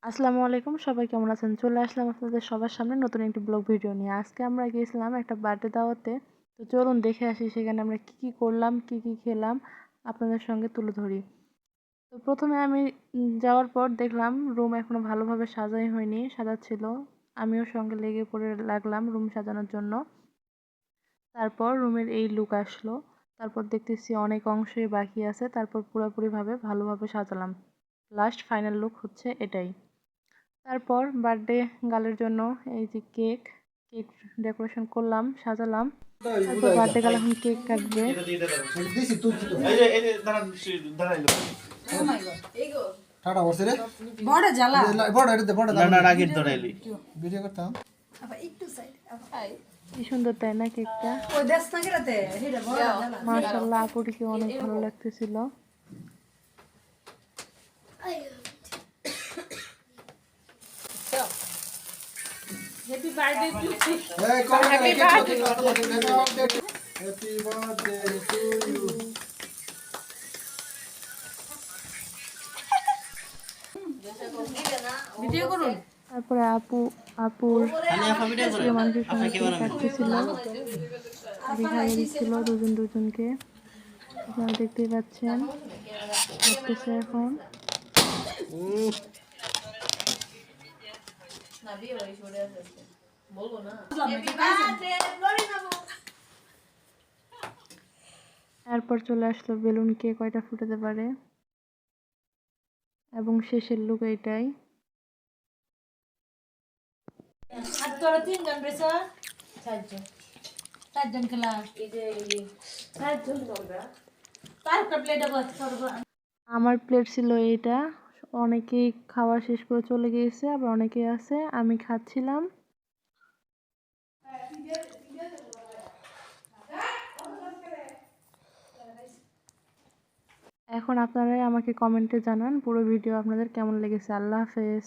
আসসালামু আলাইকুম, সবাই কেমন আছেন? চলে আসলাম আপনাদের সবার সামনে নতুন একটি ব্লগ ভিডিও নিয়ে। আজকে আমরা গিয়েছিলাম একটা বার্থডে দাওয়াতে। তো চলুন দেখে আসি সেখানে আমরা কি করলাম, কি খেলাম আপনাদের সঙ্গে তুলে ধরি। তো প্রথমে আমি যাওয়ার পর দেখলাম রুম এখনো ভালোভাবে সাজাই হয়নি, সাজাচ্ছিল। আমিও সঙ্গে লেগে পড়ে লাগলাম রুম সাজানোর জন্য। তারপর রুমের এই লুক আসলো। তারপর দেখতেছি অনেক অংশই বাকি আছে, তারপর পুরোপুরিভাবে ভালোভাবে সাজালাম। লাস্ট ফাইনাল লুক হচ্ছে এটাই। তারপর বার্থডে গার্লের জন্য এই যে কেক ডেকোরেশন করলাম, সাজালাম। তারপর বার্থডে গার্ল এখন কেক কাটবে। কি সুন্দর তাই না কেকটা? মাশাআল্লাহ, আপুটিকে অনেক ভালো লাগতেছিল। Happy birthday to you. Hey, come on, Happy birthday. Happy birthday to you. Video করুন। তারপরে আপুর প্রিয় মানুষের সঙ্গে কেক কাটতেছিল, খাইয়ে দিচ্ছিল দুজনকে। আপনারা দেখতেই পাচ্ছেন কাটতেছে এখন। এরপর চলে আসলো বেলুন কে কয়টা ফুটাতে পারে, এবং শেষের লুক এইটাই। আমার প্লেট ছিল এইটা। অনেকেই খাওয়া শেষ করে চলে গিয়েছে, আবার অনেকেই আছে, আমি খাচ্ছিলাম। এখন আপনারাই আমাকে কমেন্টে জানান পুরো ভিডিও আপনাদের কেমন লেগেছে। আল্লাহ হাফেজ।